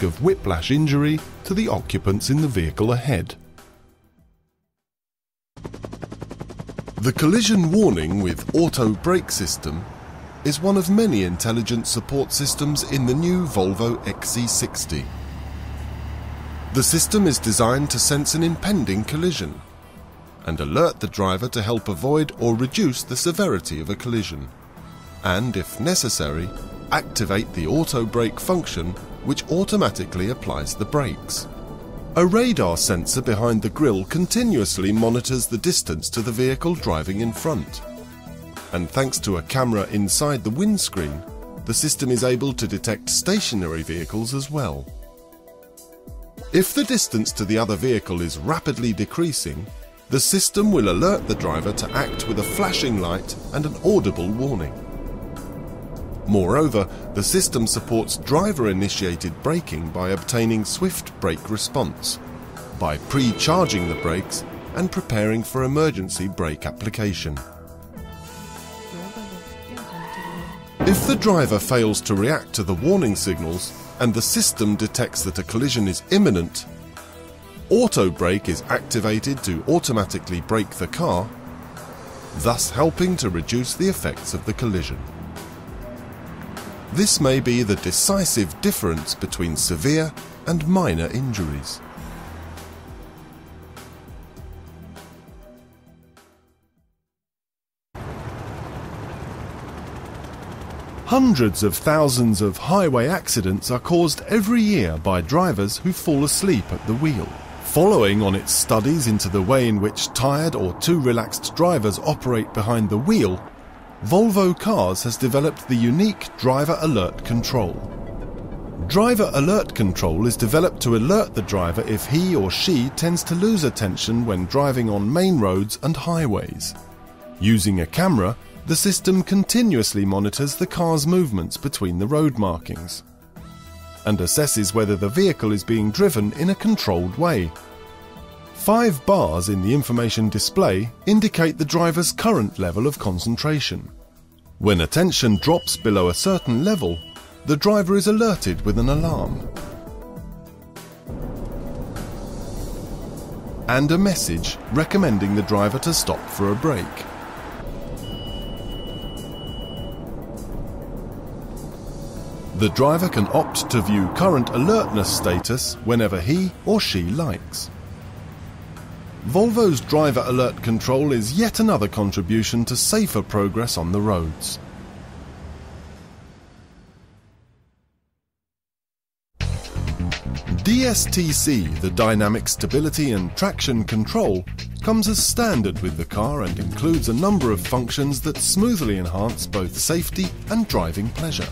risk of whiplash injury to the occupants in the vehicle ahead. The collision warning with auto brake system is one of many intelligent support systems in the new Volvo XC60. The system is designed to sense an impending collision and alert the driver to help avoid or reduce the severity of a collision, and, if necessary, activate the auto brake function, which automatically applies the brakes. A radar sensor behind the grille continuously monitors the distance to the vehicle driving in front. And thanks to a camera inside the windscreen, the system is able to detect stationary vehicles as well. If the distance to the other vehicle is rapidly decreasing, the system will alert the driver to act with a flashing light and an audible warning. Moreover, the system supports driver-initiated braking by obtaining swift brake response, by pre-charging the brakes and preparing for emergency brake application. If the driver fails to react to the warning signals and the system detects that a collision is imminent, auto brake is activated to automatically brake the car, thus helping to reduce the effects of the collision. This may be the decisive difference between severe and minor injuries. Hundreds of thousands of highway accidents are caused every year by drivers who fall asleep at the wheel. Following on its studies into the way in which tired or too relaxed drivers operate behind the wheel, Volvo Cars has developed the unique Driver Alert Control. Driver Alert Control is developed to alert the driver if he or she tends to lose attention when driving on main roads and highways. Using a camera, the system continuously monitors the car's movements between the road markings and assesses whether the vehicle is being driven in a controlled way. 5 bars in the information display indicate the driver's current level of concentration. When attention drops below a certain level, the driver is alerted with an alarm and a message recommending the driver to stop for a break. The driver can opt to view current alertness status whenever he or she likes. Volvo's Driver Alert Control is yet another contribution to safer progress on the roads. DSTC, the Dynamic Stability and Traction Control, comes as standard with the car and includes a number of functions that smoothly enhance both safety and driving pleasure.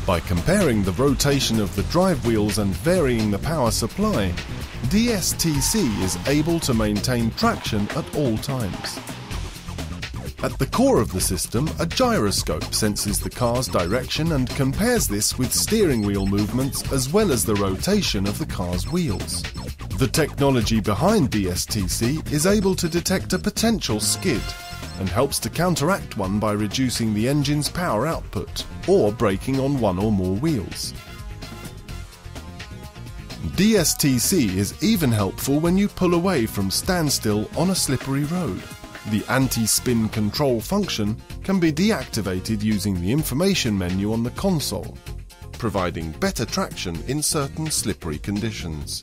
By comparing the rotation of the drive wheels and varying the power supply, DSTC is able to maintain traction at all times. At the core of the system, a gyroscope senses the car's direction and compares this with steering wheel movements as well as the rotation of the car's wheels. The technology behind DSTC is able to detect a potential skid and helps to counteract one by reducing the engine's power output or braking on one or more wheels. DSTC is even helpful when you pull away from standstill on a slippery road. The anti-spin control function can be deactivated using the information menu on the console, providing better traction in certain slippery conditions.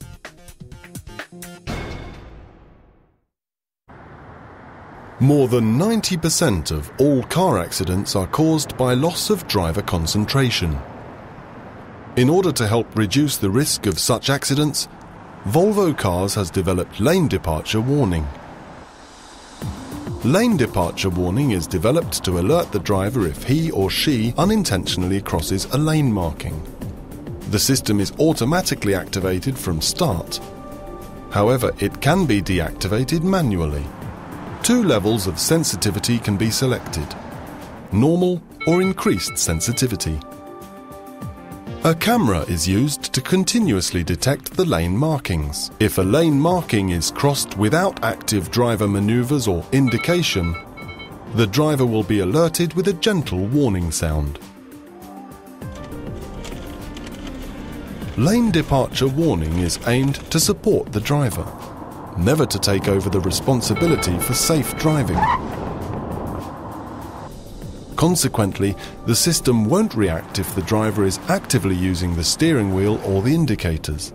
More than 90% of all car accidents are caused by loss of driver concentration. In order to help reduce the risk of such accidents, Volvo Cars has developed lane departure warning. Lane departure warning is developed to alert the driver if he or she unintentionally crosses a lane marking. The system is automatically activated from start. However, it can be deactivated manually. 2 levels of sensitivity can be selected: normal or increased sensitivity. A camera is used to continuously detect the lane markings. If a lane marking is crossed without active driver maneuvers or indication, the driver will be alerted with a gentle warning sound. Lane departure warning is aimed to support the driver, never to take over the responsibility for safe driving. Consequently, the system won't react if the driver is actively using the steering wheel or the indicators.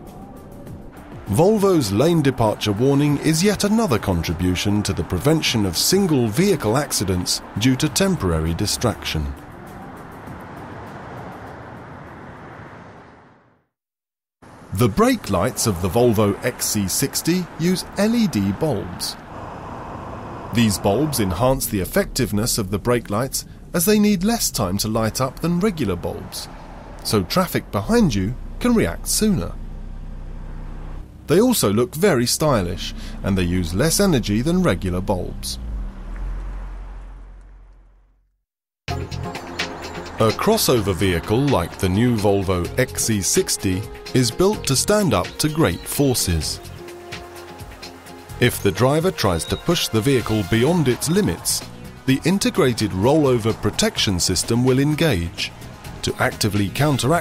Volvo's lane departure warning is yet another contribution to the prevention of single vehicle accidents due to temporary distraction. The brake lights of the Volvo XC60 use LED bulbs. These bulbs enhance the effectiveness of the brake lights as they need less time to light up than regular bulbs, so traffic behind you can react sooner. They also look very stylish, and they use less energy than regular bulbs. A crossover vehicle like the new Volvo XC60 is built to stand up to great forces. If the driver tries to push the vehicle beyond its limits, the integrated rollover protection system will engage to actively counteract